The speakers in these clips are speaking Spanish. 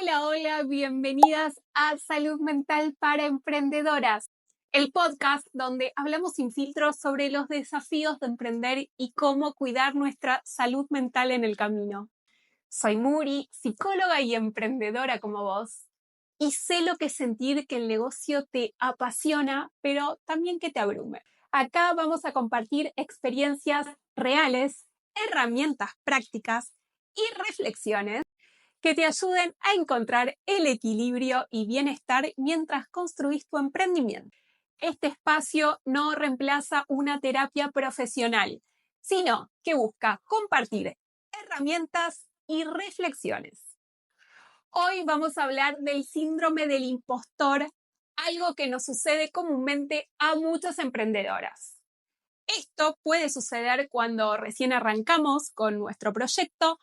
Hola, hola, bienvenidas a Salud Mental para Emprendedoras, el podcast donde hablamos sin filtros sobre los desafíos de emprender y cómo cuidar nuestra salud mental en el camino. Soy Muri, psicóloga y emprendedora como vos, y sé lo que es sentir que el negocio te apasiona, pero también que te abrume. Acá vamos a compartir experiencias reales, herramientas prácticas y reflexiones que te ayuden a encontrar el equilibrio y bienestar mientras construís tu emprendimiento. Este espacio no reemplaza una terapia profesional, sino que busca compartir herramientas y reflexiones. Hoy vamos a hablar del síndrome del impostor, algo que nos sucede comúnmente a muchas emprendedoras. Esto puede suceder cuando recién arrancamos con nuestro proyecto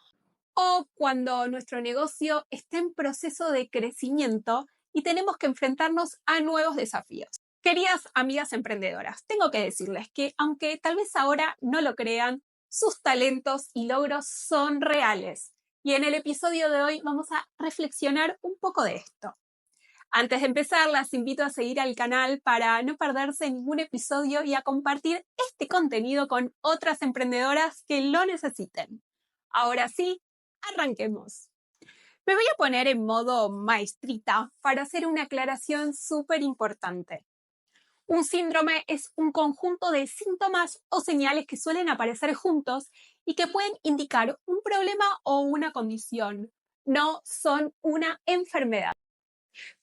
o cuando nuestro negocio está en proceso de crecimiento y tenemos que enfrentarnos a nuevos desafíos. Queridas amigas emprendedoras, tengo que decirles que aunque tal vez ahora no lo crean, sus talentos y logros son reales. Y en el episodio de hoy vamos a reflexionar un poco de esto. Antes de empezar, las invito a seguir al canal para no perderse ningún episodio y a compartir este contenido con otras emprendedoras que lo necesiten. Ahora sí, arranquemos. Me voy a poner en modo maestrita para hacer una aclaración súper importante. Un síndrome es un conjunto de síntomas o señales que suelen aparecer juntos y que pueden indicar un problema o una condición. No son una enfermedad,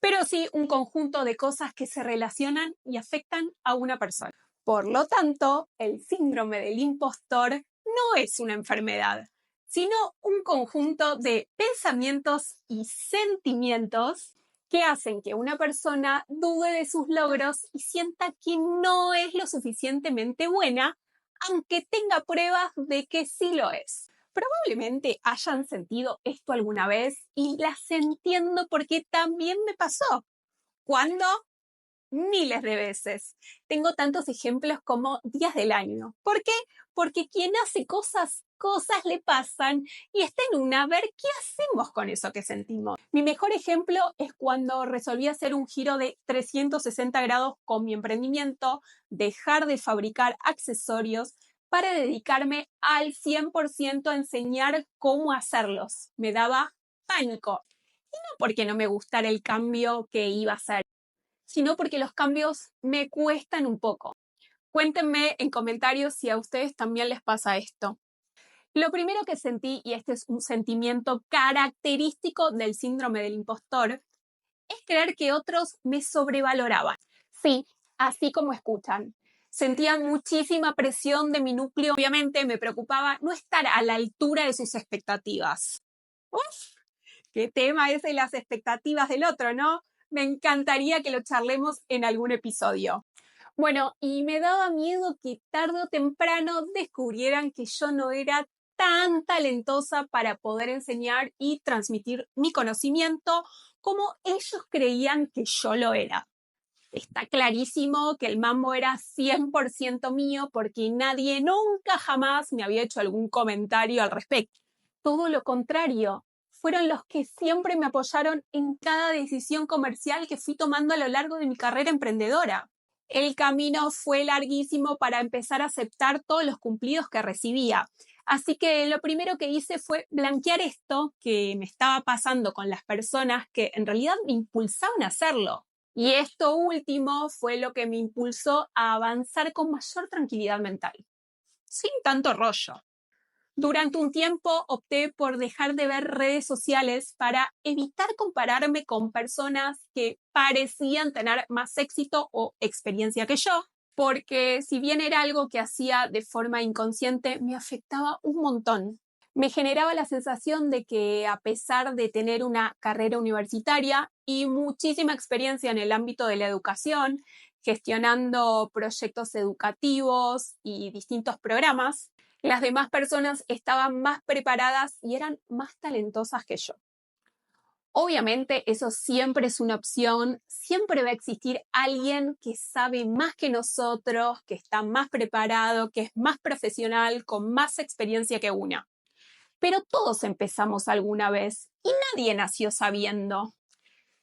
pero sí un conjunto de cosas que se relacionan y afectan a una persona. Por lo tanto, el síndrome del impostor no es una enfermedad, sino un conjunto de pensamientos y sentimientos que hacen que una persona dude de sus logros y sienta que no es lo suficientemente buena, aunque tenga pruebas de que sí lo es. Probablemente hayan sentido esto alguna vez y las entiendo porque también me pasó. ¿Cuándo? Miles de veces. Tengo tantos ejemplos como días del año. ¿Por qué? Porque quien hace cosas le pasan y está en una, a ver qué hacemos con eso que sentimos. Mi mejor ejemplo es cuando resolví hacer un giro de 360 grados con mi emprendimiento, dejar de fabricar accesorios para dedicarme al 100% a enseñar cómo hacerlos. Me daba pánico. Y no porque no me gustara el cambio que iba a hacer, sino porque los cambios me cuestan un poco. Cuéntenme en comentarios si a ustedes también les pasa esto. Lo primero que sentí, y este es un sentimiento característico del síndrome del impostor, es creer que otros me sobrevaloraban. Sí, así como escuchan. Sentía muchísima presión de mi núcleo. Obviamente me preocupaba no estar a la altura de sus expectativas. ¡Uf! ¿Qué tema es de las expectativas del otro, no? Me encantaría que lo charlemos en algún episodio. Bueno, y me daba miedo que tarde o temprano descubrieran que yo no era tan talentosa para poder enseñar y transmitir mi conocimiento como ellos creían que yo lo era. Está clarísimo que el mambo era 100% mío porque nadie nunca jamás me había hecho algún comentario al respecto. Todo lo contrario, fueron los que siempre me apoyaron en cada decisión comercial que fui tomando a lo largo de mi carrera emprendedora. El camino fue larguísimo para empezar a aceptar todos los cumplidos que recibía. Así que lo primero que hice fue blanquear esto que me estaba pasando con las personas que en realidad me impulsaban a hacerlo. Y esto último fue lo que me impulsó a avanzar con mayor tranquilidad mental, sin tanto rollo. Durante un tiempo opté por dejar de ver redes sociales para evitar compararme con personas que parecían tener más éxito o experiencia que yo, porque si bien era algo que hacía de forma inconsciente, me afectaba un montón. Me generaba la sensación de que a pesar de tener una carrera universitaria y muchísima experiencia en el ámbito de la educación, gestionando proyectos educativos y distintos programas, las demás personas estaban más preparadas y eran más talentosas que yo. Obviamente eso siempre es una opción, siempre va a existir alguien que sabe más que nosotros, que está más preparado, que es más profesional, con más experiencia que una. pero todos empezamos alguna vez y nadie nació sabiendo.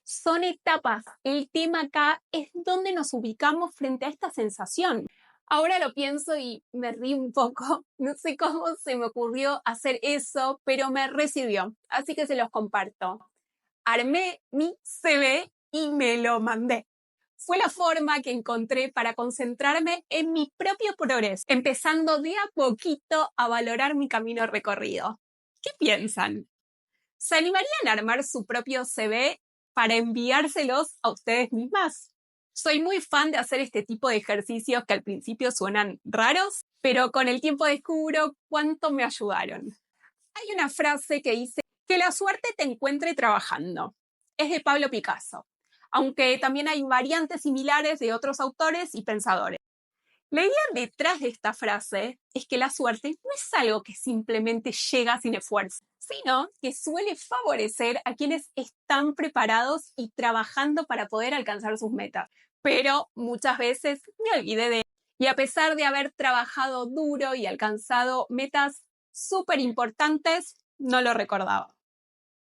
Son etapas. El tema acá es dónde nos ubicamos frente a esta sensación. Ahora lo pienso y me río un poco. No sé cómo se me ocurrió hacer eso, pero me recibió. Así que se los comparto. Armé mi CV y me lo mandé. Fue la forma que encontré para concentrarme en mi propio progreso, empezando de a poquito a valorar mi camino recorrido. ¿Qué piensan? ¿Se animarían a armar su propio CV para enviárselos a ustedes mismas? Soy muy fan de hacer este tipo de ejercicios que al principio suenan raros, pero con el tiempo descubro cuánto me ayudaron. Hay una frase que dice que la suerte te encuentre trabajando. Es de Pablo Picasso, aunque también hay variantes similares de otros autores y pensadores. La idea detrás de esta frase es que la suerte no es algo que simplemente llega sin esfuerzo, sino que suele favorecer a quienes están preparados y trabajando para poder alcanzar sus metas. Pero muchas veces me olvidé de ello. Y a pesar de haber trabajado duro y alcanzado metas súper importantes, no lo recordaba.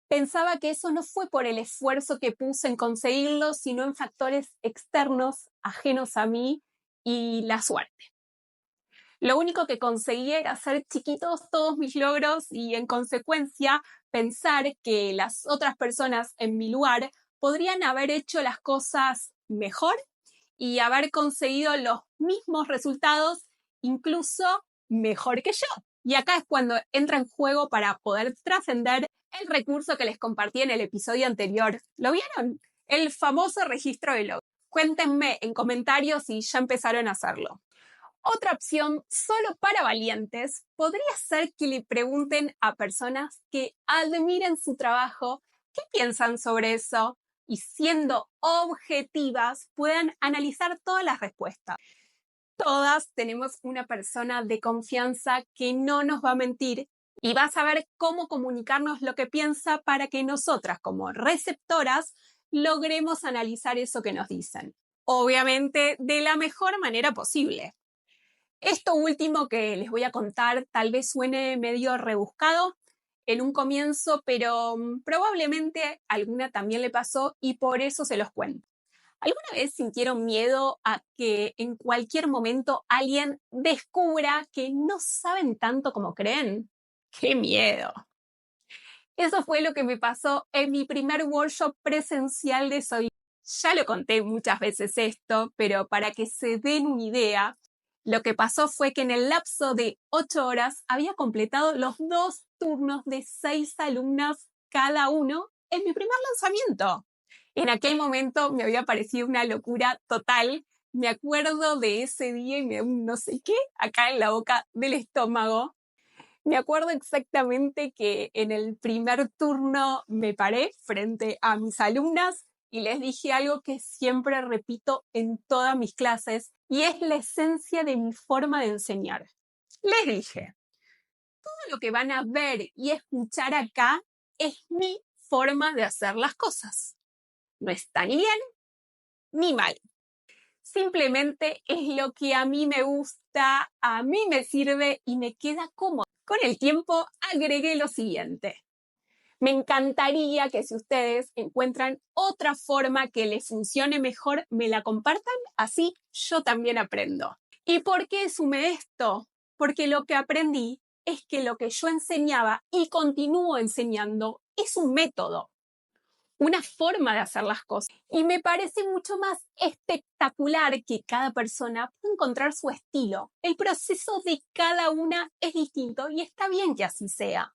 Pensaba que eso no fue por el esfuerzo que puse en conseguirlo, sino en factores externos, ajenos a mí y la suerte. Lo único que conseguí era hacer chiquitos todos mis logros y, en consecuencia, pensar que las otras personas en mi lugar podrían haber hecho las cosas mejor y haber conseguido los mismos resultados, incluso mejor que yo. Y acá es cuando entra en juego, para poder trascender, el recurso que les compartí en el episodio anterior. ¿Lo vieron? El famoso registro de logros. Cuéntenme en comentarios si ya empezaron a hacerlo. Otra opción, solo para valientes, podría ser que le pregunten a personas que admiren su trabajo qué piensan sobre eso, y siendo objetivas puedan analizar todas las respuestas. Todas tenemos una persona de confianza que no nos va a mentir y va a saber cómo comunicarnos lo que piensa para que nosotras, como receptoras, logremos analizar eso que nos dicen. Obviamente, de la mejor manera posible. Esto último que les voy a contar tal vez suene medio rebuscado en un comienzo, pero probablemente a alguna también le pasó y por eso se los cuento. ¿Alguna vez sintieron miedo a que en cualquier momento alguien descubra que no saben tanto como creen? ¡Qué miedo! Eso fue lo que me pasó en mi primer workshop presencial de Soy. Ya lo conté muchas veces esto, pero para que se den una idea, lo que pasó fue que en el lapso de 8 horas había completado los 2 turnos de 6 alumnas cada uno en mi primer lanzamiento. En aquel momento me había parecido una locura total. Me acuerdo de ese día y me da un no sé qué acá en la boca del estómago. Me acuerdo exactamente que en el primer turno me paré frente a mis alumnas y les dije algo que siempre repito en todas mis clases, y es la esencia de mi forma de enseñar. Les dije, todo lo que van a ver y escuchar acá es mi forma de hacer las cosas. No está ni bien ni mal. Simplemente es lo que a mí me gusta, a mí me sirve y me queda cómodo. Con el tiempo agregué lo siguiente. Me encantaría que, si ustedes encuentran otra forma que les funcione mejor, me la compartan, así yo también aprendo. ¿Y por qué sumé esto? Porque lo que aprendí es que lo que yo enseñaba y continúo enseñando es un método, una forma de hacer las cosas. Y me parece mucho más espectacular que cada persona pueda encontrar su estilo. El proceso de cada una es distinto y está bien que así sea.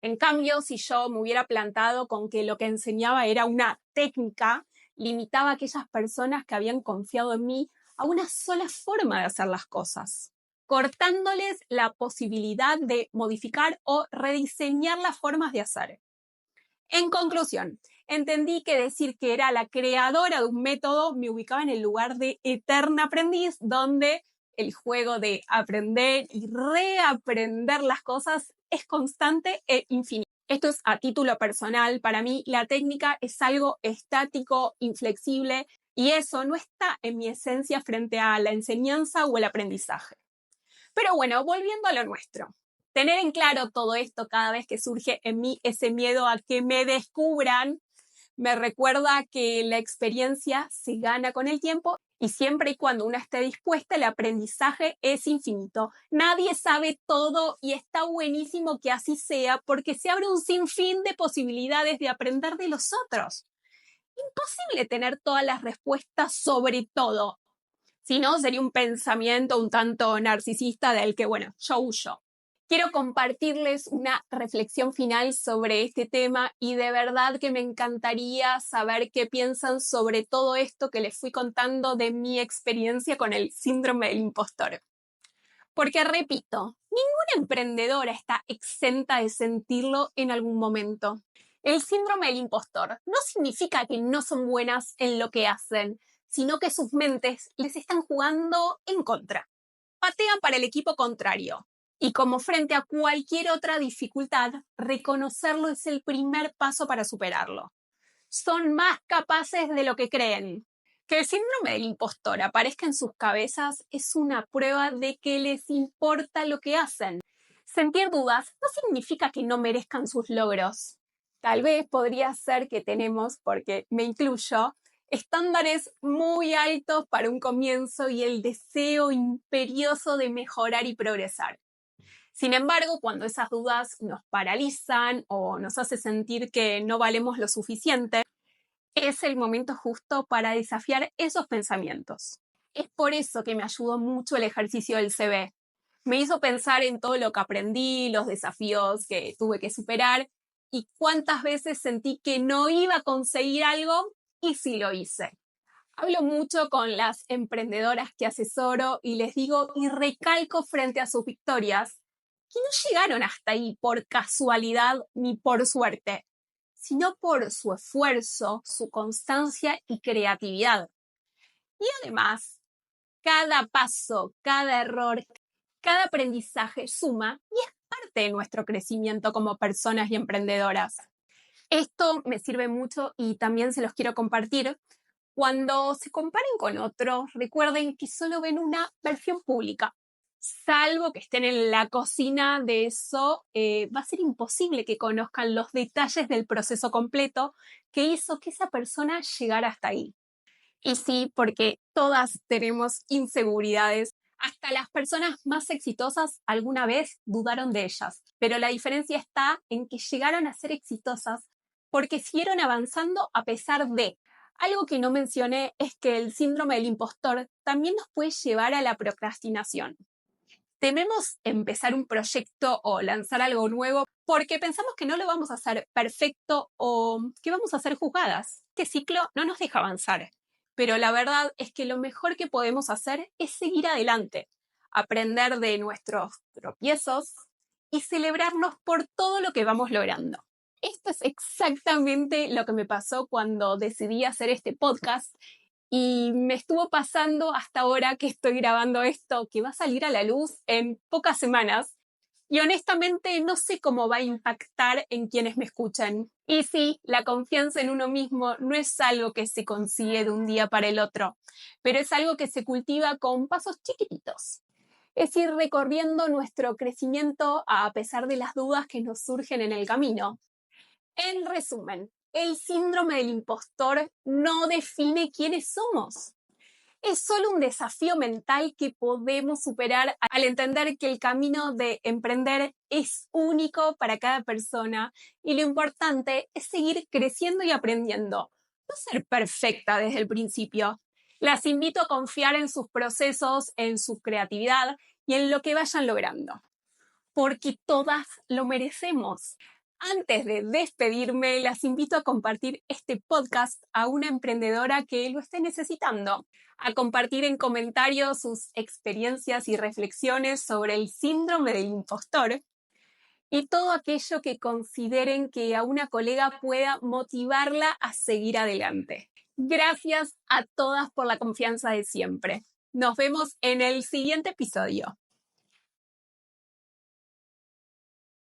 En cambio, si yo me hubiera plantado con que lo que enseñaba era una técnica, limitaba a aquellas personas que habían confiado en mí a una sola forma de hacer las cosas, cortándoles la posibilidad de modificar o rediseñar las formas de hacer. En conclusión, entendí que decir que era la creadora de un método me ubicaba en el lugar de eterna aprendiz, donde el juego de aprender y reaprender las cosas es constante e infinito. Esto es a título personal. Para mí, la técnica es algo estático, inflexible, y eso no está en mi esencia frente a la enseñanza o el aprendizaje. Pero bueno, volviendo a lo nuestro. Tener en claro todo esto cada vez que surge en mí ese miedo a que me descubran, me recuerda que la experiencia se gana con el tiempo y siempre y cuando uno esté dispuesta, el aprendizaje es infinito. Nadie sabe todo y está buenísimo que así sea porque se abre un sinfín de posibilidades de aprender de los otros. Imposible tener todas las respuestas sobre todo. Si no, sería un pensamiento un tanto narcisista del que, bueno, yo huyo. Quiero compartirles una reflexión final sobre este tema y de verdad que me encantaría saber qué piensan sobre todo esto que les fui contando de mi experiencia con el síndrome del impostor. Porque repito, ninguna emprendedora está exenta de sentirlo en algún momento. El síndrome del impostor no significa que no son buenas en lo que hacen, sino que sus mentes les están jugando en contra. Patean para el equipo contrario. Y como frente a cualquier otra dificultad, reconocerlo es el primer paso para superarlo. Son más capaces de lo que creen. Que el síndrome del impostor aparezca en sus cabezas es una prueba de que les importa lo que hacen. Sentir dudas no significa que no merezcan sus logros. Tal vez podría ser que tenemos, porque me incluyo, estándares muy altos para un comienzo y el deseo imperioso de mejorar y progresar. Sin embargo, cuando esas dudas nos paralizan o nos hace sentir que no valemos lo suficiente, es el momento justo para desafiar esos pensamientos. Es por eso que me ayudó mucho el ejercicio del CV. Me hizo pensar en todo lo que aprendí, los desafíos que tuve que superar y cuántas veces sentí que no iba a conseguir algo y sí lo hice. Hablo mucho con las emprendedoras que asesoro y les digo y recalco frente a sus victorias que no llegaron hasta ahí por casualidad ni por suerte, sino por su esfuerzo, su constancia y creatividad. Y además, cada paso, cada error, cada aprendizaje suma y es parte de nuestro crecimiento como personas y emprendedoras. Esto me sirve mucho y también se los quiero compartir. Cuando se comparen con otros, recuerden que solo ven una versión pública. Salvo que estén en la cocina de eso, va a ser imposible que conozcan los detalles del proceso completo que hizo que esa persona llegara hasta ahí. Y sí, porque todas tenemos inseguridades. Hasta las personas más exitosas alguna vez dudaron de ellas. Pero la diferencia está en que llegaron a ser exitosas porque siguieron avanzando a pesar de. Algo que no mencioné es que el síndrome del impostor también nos puede llevar a la procrastinación. Tememos empezar un proyecto o lanzar algo nuevo porque pensamos que no lo vamos a hacer perfecto o que vamos a ser juzgadas. Este ciclo no nos deja avanzar. Pero la verdad es que lo mejor que podemos hacer es seguir adelante, aprender de nuestros tropiezos y celebrarnos por todo lo que vamos logrando. Esto es exactamente lo que me pasó cuando decidí hacer este podcast y me estuvo pasando hasta ahora que estoy grabando esto, que va a salir a la luz en pocas semanas. Y honestamente no sé cómo va a impactar en quienes me escuchan. Y sí, la confianza en uno mismo no es algo que se consigue de un día para el otro, pero es algo que se cultiva con pasos chiquititos. Es ir recorriendo nuestro crecimiento a pesar de las dudas que nos surgen en el camino. En resumen, el síndrome del impostor no define quiénes somos. Es solo un desafío mental que podemos superar al entender que el camino de emprender es único para cada persona y lo importante es seguir creciendo y aprendiendo, no ser perfecta desde el principio. Las invito a confiar en sus procesos, en su creatividad y en lo que vayan logrando, porque todas lo merecemos. Antes de despedirme, las invito a compartir este podcast a una emprendedora que lo esté necesitando, a compartir en comentarios sus experiencias y reflexiones sobre el síndrome del impostor y todo aquello que consideren que a una colega pueda motivarla a seguir adelante. Gracias a todas por la confianza de siempre. Nos vemos en el siguiente episodio.